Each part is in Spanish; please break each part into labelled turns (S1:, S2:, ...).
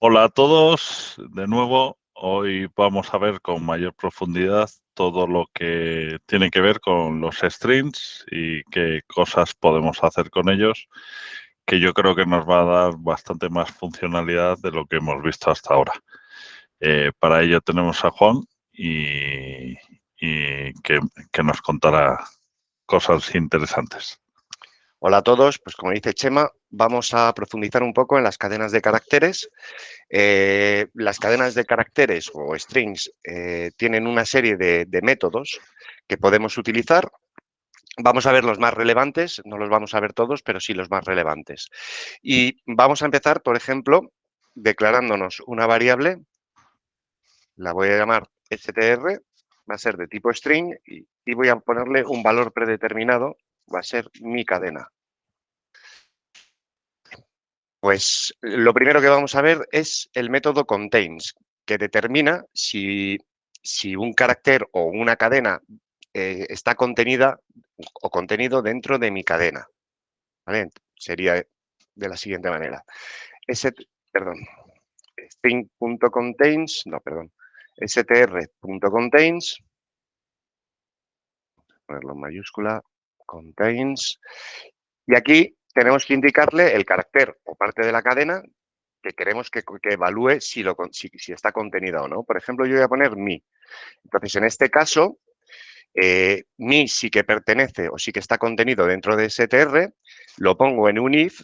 S1: Hola a todos, de nuevo, hoy vamos a ver con mayor profundidad todo lo que tiene que ver con los strings y qué cosas podemos hacer con ellos, que yo creo que nos va a dar bastante más funcionalidad de lo que hemos visto hasta ahora. Para ello tenemos a Juan y que nos contará cosas interesantes.
S2: Hola a todos, pues como dice Chema, vamos a profundizar un poco en las cadenas de caracteres. Las cadenas de caracteres o strings tienen una serie de métodos que podemos utilizar. Vamos a ver los más relevantes, no los vamos a ver todos, pero sí los más relevantes. Y vamos a empezar, por ejemplo, declarándonos una variable, la voy a llamar str, va a ser de tipo string y voy a ponerle un valor predeterminado, va a ser mi cadena. Pues lo primero que vamos a ver es el método contains, que determina si un carácter o una cadena está contenida o contenido dentro de mi cadena. ¿Vale? Sería de la siguiente manera. Perdón, string.contains, no, perdón, str.contains, ponerlo en mayúscula, contains, y aquí tenemos que indicarle el carácter o parte de la cadena que queremos que evalúe si está contenida o no. Por ejemplo, yo voy a poner mi. Entonces, en este caso, mi sí que pertenece o sí que está contenido dentro de str, lo pongo en un if,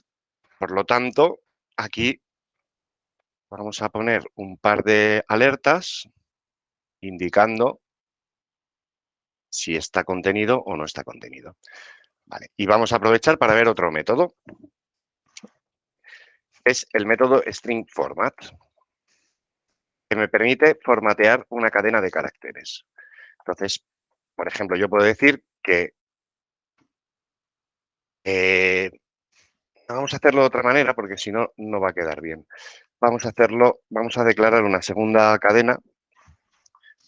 S2: por lo tanto, aquí vamos a poner un par de alertas indicando si está contenido o no está contenido. Vale. Y vamos a aprovechar para ver otro método. Es el método string format, que me permite formatear una cadena de caracteres. Entonces, por ejemplo, yo puedo decir que vamos a hacerlo de otra manera porque si no, no va a quedar bien. Vamos a declarar una segunda cadena.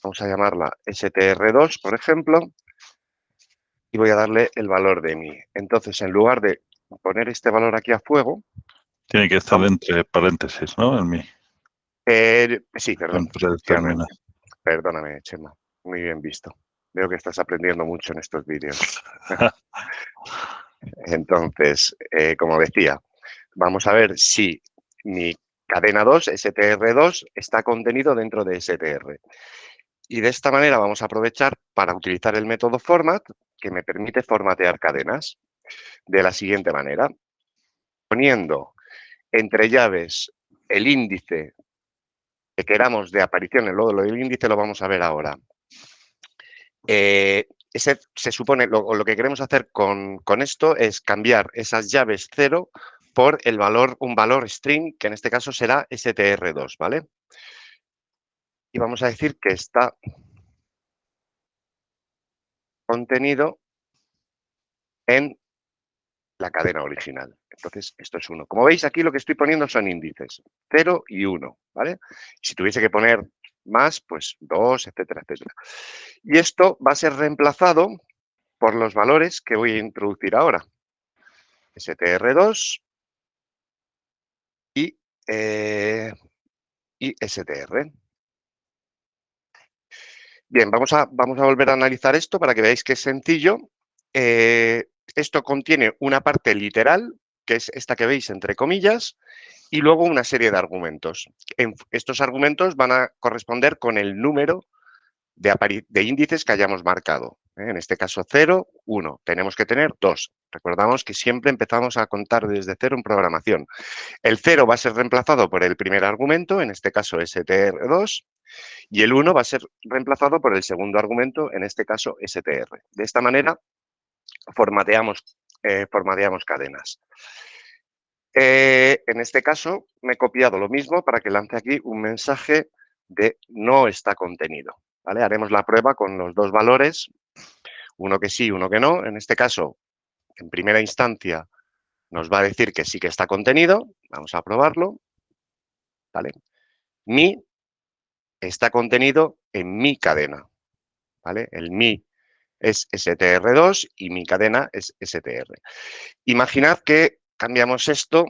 S2: Vamos a llamarla str2, por ejemplo, y voy a darle el valor de mi. Entonces, en lugar de poner este valor aquí a fuego,
S1: Tiene que estar
S2: vamos,
S1: entre paréntesis, ¿no? En mi,
S2: sí, perdón,
S1: en predeterminado.
S2: efectivamente. Perdóname, Chema. Muy bien visto. Veo que estás aprendiendo mucho en estos vídeos. Entonces, como decía, vamos a ver si mi cadena 2, str2, está contenido dentro de str. Y de esta manera vamos a aprovechar para utilizar el método format, que me permite formatear cadenas de la siguiente manera. Poniendo entre llaves el índice que queramos de aparición, lo del índice lo vamos a ver ahora. Se supone, lo que queremos hacer con esto es cambiar esas llaves 0 por un valor string, que en este caso será str2, ¿vale? Y vamos a decir que está contenido en la cadena original. Entonces, esto es 1. Como veis, aquí lo que estoy poniendo son índices, 0 y 1, ¿vale? Si tuviese que poner más, pues 2, etcétera, etcétera. Y esto va a ser reemplazado por los valores que voy a introducir ahora. str2 y, str. Bien, vamos a volver a analizar esto para que veáis que es sencillo. Esto contiene una parte literal, que es esta que veis entre comillas, y luego una serie de argumentos. Estos argumentos van a corresponder con el número de índices que hayamos marcado. En este caso 0, 1. Tenemos que tener 2. Recordamos que siempre empezamos a contar desde 0 en programación. El 0 va a ser reemplazado por el primer argumento, en este caso str2, y el 1 va a ser reemplazado por el segundo argumento, en este caso str. De esta manera formateamos cadenas. En este caso me he copiado lo mismo para que lance aquí un mensaje de no está contenido. ¿Vale? Haremos la prueba con los dos valores, uno que sí, uno que no. En este caso, en primera instancia, nos va a decir que sí que está contenido. Vamos a probarlo. ¿Vale? Mi está contenido en mi cadena. ¿Vale? El mi es str2 y mi cadena es str. Imaginad que cambiamos esto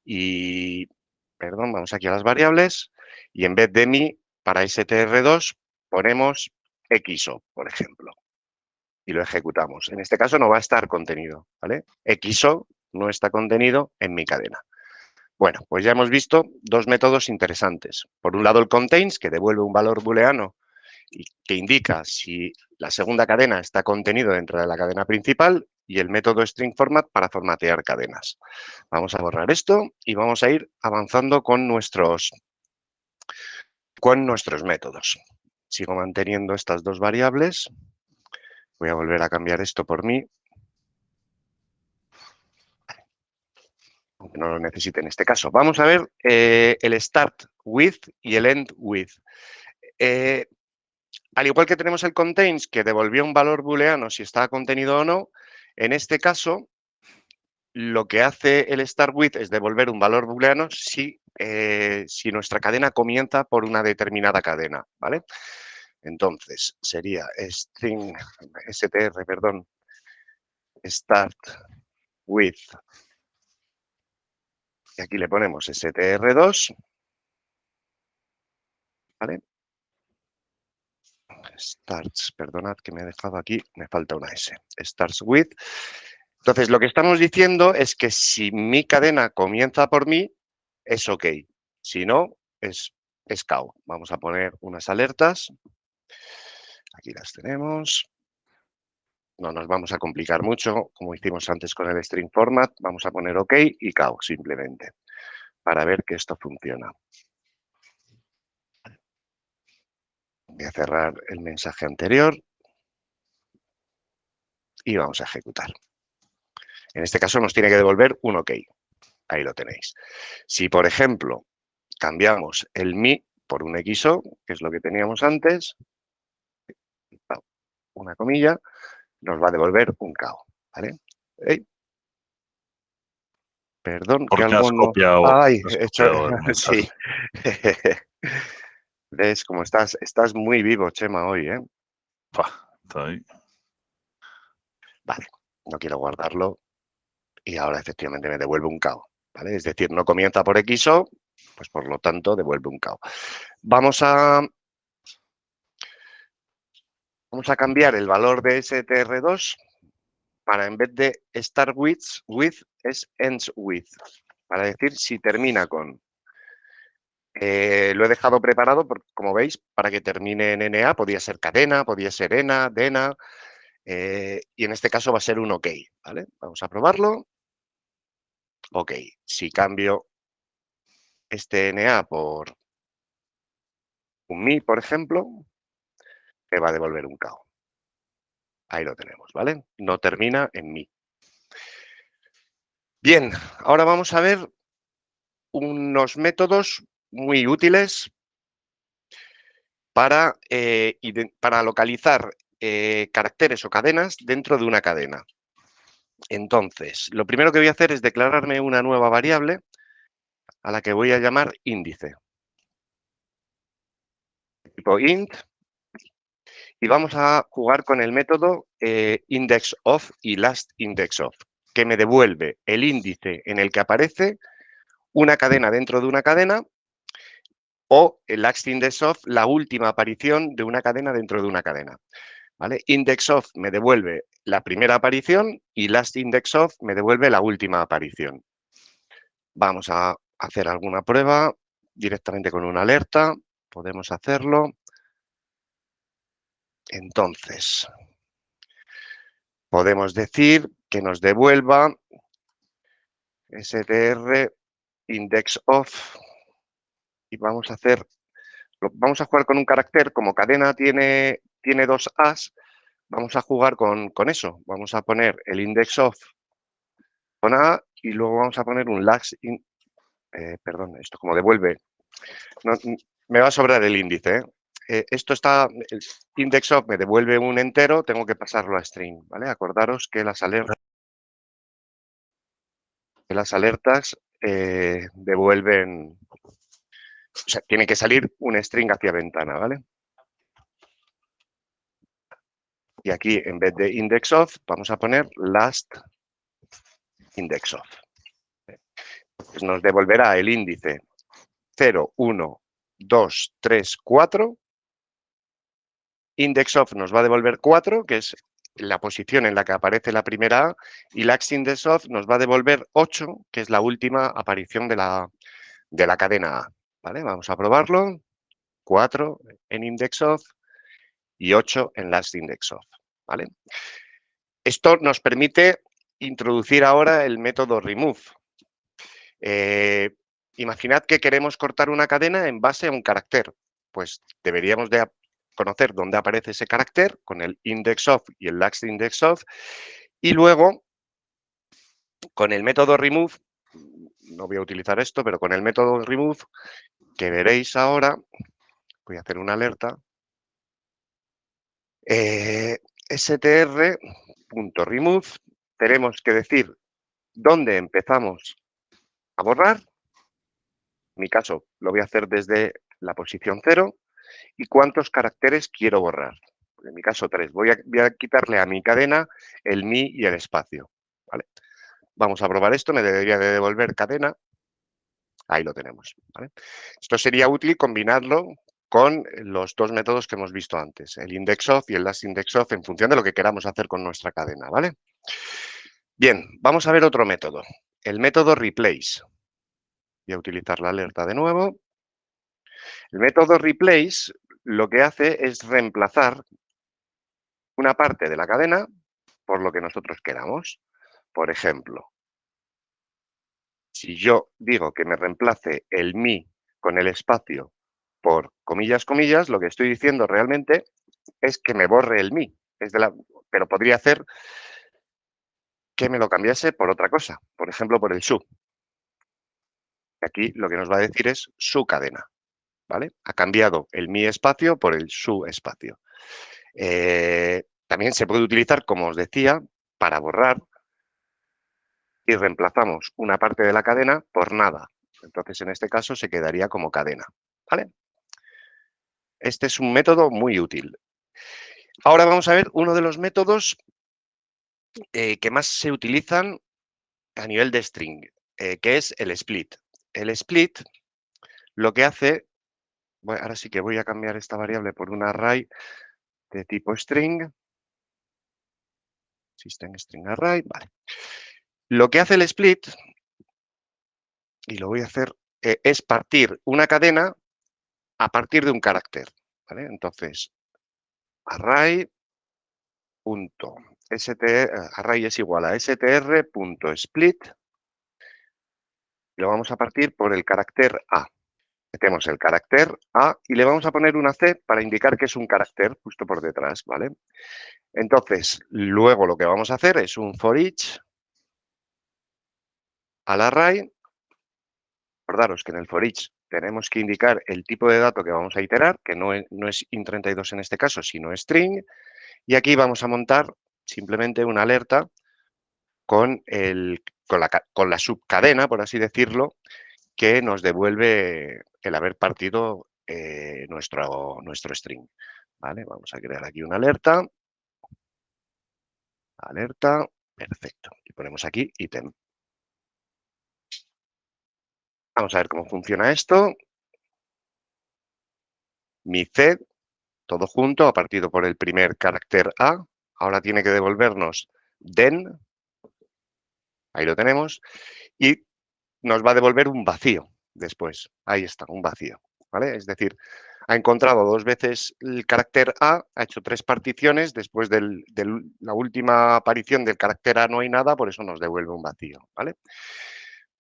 S2: y perdón, vamos aquí a las variables y en vez de mi, para str2 ponemos XO, por ejemplo, y lo ejecutamos. En este caso no va a estar contenido, ¿vale? XO no está contenido en mi cadena. Bueno, pues ya hemos visto dos métodos interesantes. Por un lado el contains, que devuelve un valor booleano y que indica si la segunda cadena está contenido dentro de la cadena principal, y el método string format para formatear cadenas. Vamos a borrar esto y vamos a ir avanzando con nuestros métodos. Sigo manteniendo estas dos variables. Voy a volver a cambiar esto por mí, aunque no lo necesite en este caso. Vamos a ver el start with y el end with. Al igual que tenemos el contains, que devolvió un valor booleano si estaba contenido o no, en este caso lo que hace el start with es devolver un valor booleano si nuestra cadena comienza por una determinada cadena, ¿vale? Entonces, sería string, str, perdón, start with, y aquí le ponemos str2, ¿vale? Starts, perdonad que me he dejado aquí, me falta una S, starts with. Entonces, lo que estamos diciendo es que si mi cadena comienza por mí, es OK. Si no, es cow. Vamos a poner unas alertas. Aquí las tenemos. No nos vamos a complicar mucho, como hicimos antes con el string format. Vamos a poner OK y cow simplemente, para ver que esto funciona. Voy a cerrar el mensaje anterior y vamos a ejecutar. En este caso nos tiene que devolver un OK. Ahí lo tenéis. Si, por ejemplo, cambiamos el mi por un XO, que es lo que teníamos antes, una comilla, nos va a devolver un cao, ¿vale? Perdón, que
S1: Porque
S2: algo no... ¡Ay!
S1: has
S2: He hecho...
S1: copiado el
S2: Sí.
S1: mensaje.
S2: ¿Ves cómo estás? Estás muy vivo, Chema, hoy, ¿eh?
S1: Está ahí.
S2: Vale, no quiero guardarlo y ahora efectivamente me devuelve un cao, ¿vale? Es decir, no comienza por XO, pues por lo tanto devuelve un cao. Vamos a cambiar el valor de str2 para, en vez de start with es ends with, para decir si termina con. Lo he dejado preparado, como veis, para que termine en NA. Podría ser cadena, podría ser ENA, DENA, y en este caso va a ser un OK, ¿vale? Vamos a probarlo. OK. Si cambio este NA por un MI, por ejemplo, me va a devolver un cao. Ahí lo tenemos, ¿vale? No termina en MI. Bien, ahora vamos a ver unos métodos muy útiles para localizar caracteres o cadenas dentro de una cadena. Entonces, lo primero que voy a hacer es declararme una nueva variable a la que voy a llamar índice. Tipo int. Y vamos a jugar con el método indexOf y lastIndexOf, que me devuelve el índice en el que aparece una cadena dentro de una cadena, o el lastIndexOf, la última aparición de una cadena dentro de una cadena. ¿Vale? IndexOf me devuelve la primera aparición y lastIndexOf me devuelve la última aparición. Vamos a hacer alguna prueba directamente con una alerta. Podemos hacerlo. Entonces, podemos decir que nos devuelva str indexOf y vamos a jugar con un carácter. Como cadena tiene dos As, vamos a jugar con eso. Vamos a poner el indexOf con A y luego vamos a poner un perdón, esto como devuelve. No, me va a sobrar el índice, ¿eh? Esto está, el indexOf me devuelve un entero, tengo que pasarlo a string, ¿vale? Acordaros que las alertas devuelven, o sea, tiene que salir un string hacia ventana, ¿vale? Y aquí, en vez de indexOf, vamos a poner lastIndexOf. Pues nos devolverá el índice 0, 1, 2, 3, 4. IndexOf nos va a devolver 4, que es la posición en la que aparece la primera A, y LaxIndexOf nos va a devolver 8, que es la última aparición de la cadena A. ¿Vale? Vamos a probarlo. 4 en IndexOf y 8 en LaxIndexOf. ¿Vale? Esto nos permite introducir ahora el método remove. Imaginad que queremos cortar una cadena en base a un carácter. Pues deberíamos de conocer dónde aparece ese carácter con el IndexOf y el LaxIndexOf. Y luego, con el método remove, no voy a utilizar esto, pero con el método remove, que veréis ahora, voy a hacer una alerta, str.remove, tenemos que decir dónde empezamos a borrar. En mi caso, lo voy a hacer desde la posición 0. ¿Y cuántos caracteres quiero borrar? En mi caso, 3. Voy a quitarle a mi cadena el mi y el espacio. ¿Vale? Vamos a probar esto. Me debería de devolver cadena. Ahí lo tenemos. ¿Vale? Esto sería útil combinarlo con los dos métodos que hemos visto antes, el IndexOf y el LaxIndexOf, en función de lo que queramos hacer con nuestra cadena. ¿Vale? Bien, vamos a ver otro método. El método replace. Voy a utilizar la alerta de nuevo. El método replace lo que hace es reemplazar una parte de la cadena por lo que nosotros queramos. Por ejemplo, si yo digo que me reemplace el mi con el espacio por comillas, comillas, lo que estoy diciendo realmente es que me borre el mi. Pero podría hacer que me lo cambiase por otra cosa, por ejemplo, por el su. Aquí lo que nos va a decir es su cadena. ¿Vale? Ha cambiado el mi espacio por el su espacio. También se puede utilizar, como os decía, para borrar y reemplazamos una parte de la cadena por nada. Entonces, en este caso, se quedaría como cadena. ¿Vale? Este es un método muy útil. Ahora vamos a ver uno de los métodos que más se utilizan a nivel de string, que es el split. El split lo que hace, ahora sí que voy a cambiar esta variable por un array de tipo string. System string array, vale. Lo que hace el split, y lo voy a hacer, es partir una cadena a partir de un carácter. ¿Vale? Entonces, array array es igual a str.split. Lo vamos a partir por el carácter A. Metemos el carácter A y le vamos a poner una C para indicar que es un carácter justo por detrás, ¿vale? Entonces, luego lo que vamos a hacer es un for each al array. Recordaros que en el for each tenemos que indicar el tipo de dato que vamos a iterar, que no es int32 en este caso, sino string. Y aquí vamos a montar simplemente una alerta con la subcadena, por así decirlo, que nos devuelve el haber partido nuestro string. ¿Vale? Vamos a crear aquí una alerta. Alerta, perfecto. Y ponemos aquí ítem. Vamos a ver cómo funciona esto. Mi C, todo junto, ha partido por el primer carácter A. Ahora tiene que devolvernos den. Ahí lo tenemos. Y nos va a devolver un vacío después. Ahí está, un vacío. ¿Vale? Es decir, ha encontrado dos veces el carácter A, ha hecho 3 particiones, después de la última aparición del carácter A no hay nada, por eso nos devuelve un vacío. ¿Vale?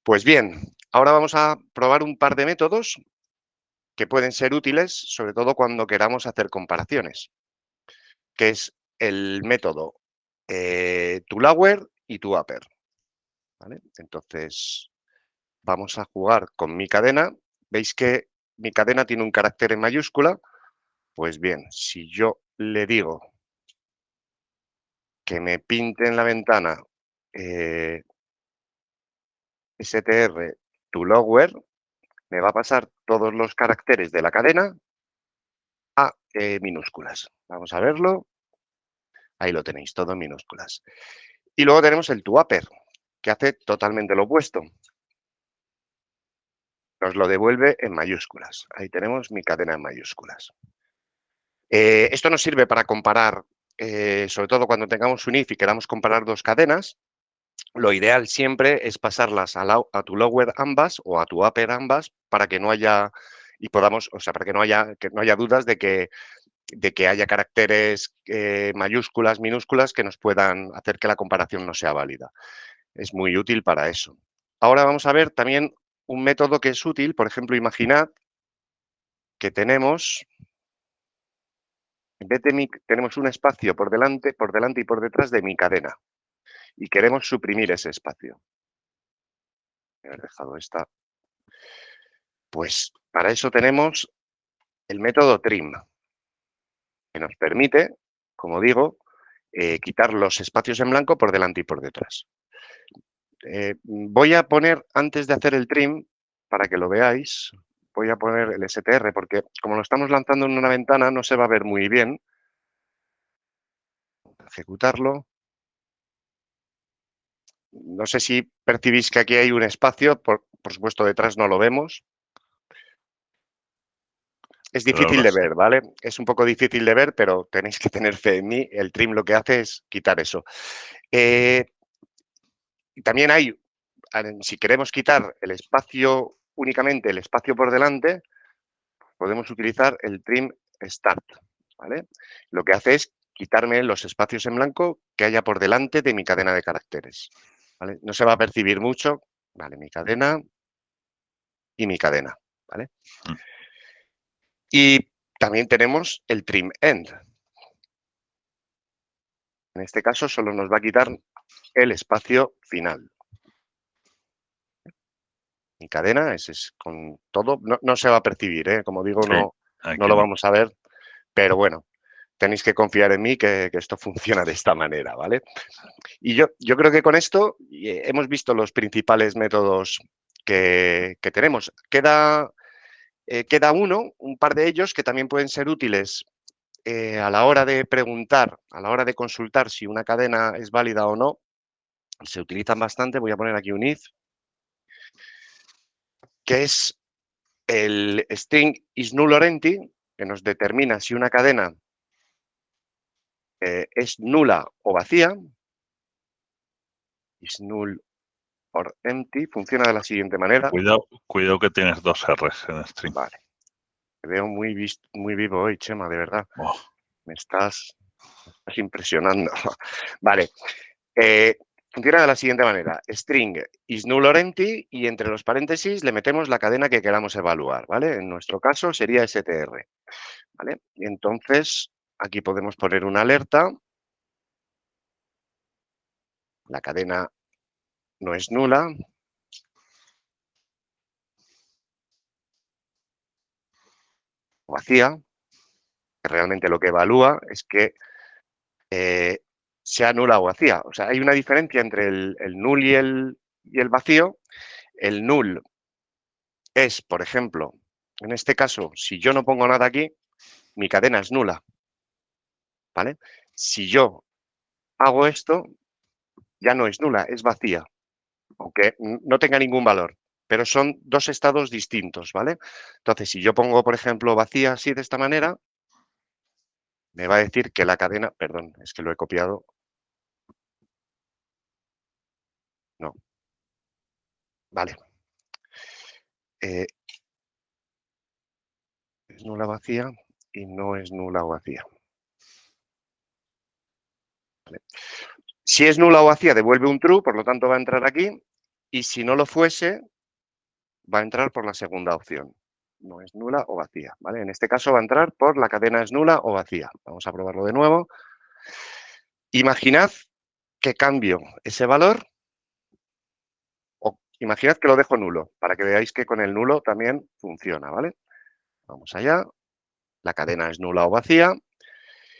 S2: Pues bien, ahora vamos a probar un par de métodos que pueden ser útiles, sobre todo cuando queramos hacer comparaciones, que es el método toLower y toUpper. ¿Vale? Entonces, vamos a jugar con mi cadena. ¿Veis que mi cadena tiene un carácter en mayúscula? Pues bien, si yo le digo que me pinte en la ventana str toLower, me va a pasar todos los caracteres de la cadena a minúsculas. Vamos a verlo. Ahí lo tenéis, todo en minúsculas. Y luego tenemos el toUpper, que hace totalmente lo opuesto. nos lo devuelve en mayúsculas. Ahí tenemos mi cadena en mayúsculas. Esto nos sirve para comparar, sobre todo cuando tengamos un if y queramos comparar dos cadenas. Lo ideal siempre es pasarlas a tu lower ambas o a tu upper ambas para que no haya y podamos, o sea, para que no haya dudas de que haya caracteres mayúsculas, minúsculas que nos puedan hacer que la comparación no sea válida. Es muy útil para eso. Ahora vamos a ver también un método que es útil. Por ejemplo, imaginad que tenemos, en vez de tenemos un espacio por delante y por detrás de mi cadena y queremos suprimir ese espacio. He dejado esta. Pues para eso tenemos el método trim, que nos permite, como digo, quitar los espacios en blanco por delante y por detrás. Voy a poner, antes de hacer el trim, para que lo veáis, voy a poner el STR, porque como lo estamos lanzando en una ventana no se va a ver muy bien. Ejecutarlo. No sé si percibís que aquí hay un espacio, por supuesto detrás no lo vemos. Es difícil de ver, ¿vale? Es un poco difícil de ver, pero tenéis que tener fe en mí. El trim lo que hace es quitar eso. También hay, si queremos quitar el espacio, únicamente el espacio por delante, podemos utilizar el trim start, ¿vale? Lo que hace es quitarme los espacios en blanco que haya por delante de mi cadena de caracteres, ¿vale? No se va a percibir mucho, ¿vale? Mi cadena y mi cadena, ¿vale? Y también tenemos el trim end. En este caso solo nos va a quitar el espacio final. Mi cadena es con todo, no se va a percibir, ¿eh? Como digo, no lo vamos a ver, pero bueno, tenéis que confiar en mí que esto funciona de esta manera, ¿vale? Y yo creo que con esto hemos visto los principales métodos que tenemos. Queda un par de ellos que también pueden ser útiles a la hora de preguntar, a la hora de consultar si una cadena es válida o no. Se utilizan bastante. Voy a poner aquí un if, que es el string is null or empty, que nos determina si una cadena es nula o vacía. Is null or empty funciona de la siguiente manera.
S1: Cuidado que tienes dos R's en string.
S2: Vale. Te veo muy vivo hoy, Chema, de verdad.
S1: Oh.
S2: Me estás impresionando. Vale. Funciona de la siguiente manera. String is null or empty y entre los paréntesis le metemos la cadena que queramos evaluar, ¿vale? En nuestro caso sería str, ¿vale? Y entonces aquí podemos poner una alerta. La cadena no es nula. O vacía. Que realmente lo que evalúa es que sea nula o vacía. O sea, hay una diferencia entre el null y el vacío. El null es, por ejemplo, en este caso, si yo no pongo nada aquí, mi cadena es nula, ¿vale? Si yo hago esto, ya no es nula, es vacía, aunque no tenga ningún valor, pero son dos estados distintos, ¿vale? Entonces, si yo pongo, por ejemplo, vacía así de esta manera, me va a decir que la cadena, perdón, es que lo he copiado. No. Vale. Es nula vacía y no es nula o vacía. ¿Vale? Si es nula o vacía, devuelve un true, por lo tanto va a entrar aquí. Y si no lo fuese, va a entrar por la segunda opción. No es nula o vacía, ¿vale? En este caso va a entrar por la cadena es nula o vacía. Vamos a probarlo de nuevo. Imaginad que cambio ese valor o imaginad que lo dejo nulo para que veáis que con el nulo también funciona, ¿vale? Vamos allá. La cadena es nula o vacía.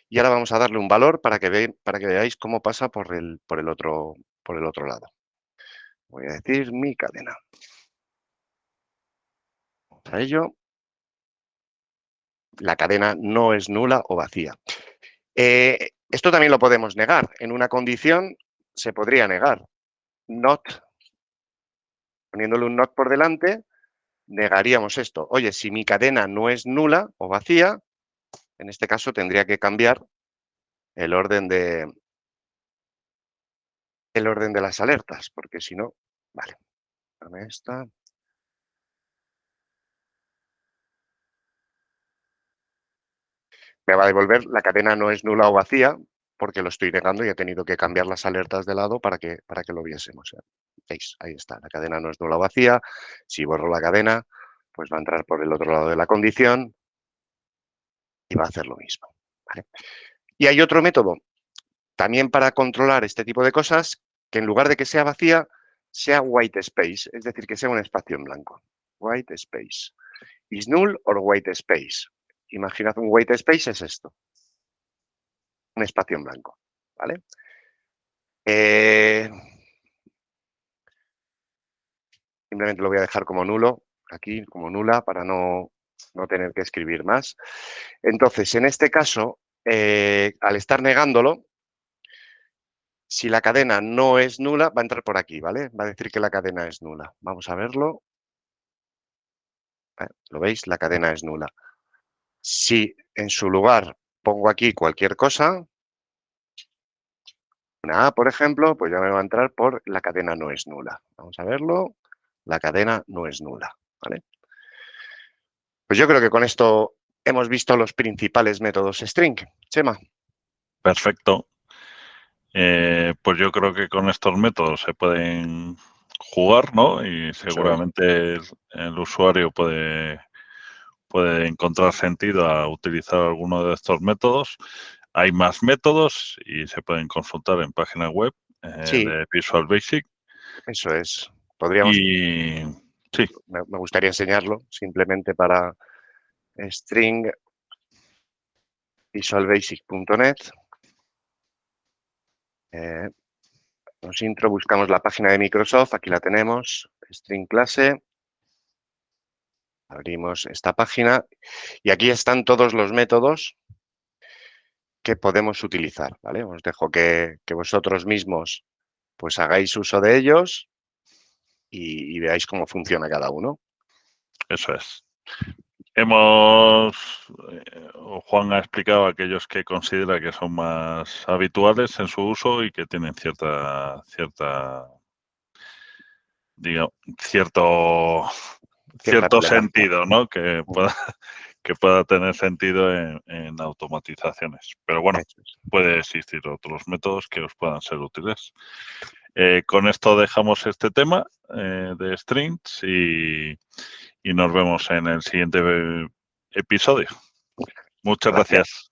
S2: Y ahora vamos a darle un valor para que veáis cómo pasa por el otro lado. Voy a decir mi cadena. Vamos a ello. La cadena no es nula o vacía. Esto también lo podemos negar. En una condición se podría negar. Not, poniéndole un not por delante, negaríamos esto. Oye, si mi cadena no es nula o vacía, en este caso tendría que cambiar el orden de las alertas, porque si no, vale, dame esta. Me va a devolver la cadena no es nula o vacía, porque lo estoy negando y he tenido que cambiar las alertas de lado para que lo viésemos. ¿Veis? Ahí está, la cadena no es nula o vacía. Si borro la cadena, pues va a entrar por el otro lado de la condición y va a hacer lo mismo. ¿Vale? Y hay otro método, también para controlar este tipo de cosas, que en lugar de que sea vacía, sea white space, es decir, que sea un espacio en blanco. White space. Is null or white space. Imaginad un white space es esto. Un espacio en blanco. ¿Vale? Simplemente lo voy a dejar como nulo, aquí como nula, para no tener que escribir más. Entonces, en este caso, al estar negándolo, si la cadena no es nula, va a entrar por aquí, ¿vale? Va a decir que la cadena es nula. Vamos a verlo. ¿Lo veis? La cadena es nula. Si en su lugar pongo aquí cualquier cosa, una A, por ejemplo, pues ya me va a entrar por la cadena no es nula. Vamos a verlo. La cadena no es nula, ¿vale? Pues yo creo que con esto hemos visto los principales métodos string. Chema.
S1: Perfecto. Pues yo creo que con estos métodos se pueden jugar, ¿no? Y
S2: Eso es.
S1: seguramente el usuario puede encontrar sentido a utilizar alguno de estos métodos. Hay más métodos y se pueden consultar en página web
S2: Sí,
S1: de Visual Basic.
S2: eso es. Podríamos,
S1: Y sí,
S2: me gustaría enseñarlo simplemente para string visualbasic.net. Nos intro, buscamos la página de Microsoft, aquí la tenemos, string clase. Abrimos esta página y aquí están todos los métodos que podemos utilizar, ¿vale? Os dejo que vosotros mismos pues hagáis uso de ellos y veáis cómo funciona cada uno.
S1: eso es. Hemos, Juan ha explicado aquellos que considera que son más habituales en su uso y que tienen digamos,
S2: Cierta
S1: cierto
S2: relevancia.
S1: sentido, ¿no? Que pueda tener sentido en automatizaciones. Pero bueno,
S2: Eso es.
S1: puede existir otros métodos que os puedan ser útiles. Con esto dejamos este tema de strings y nos vemos en el siguiente episodio. Muchas
S2: Gracias.
S1: gracias.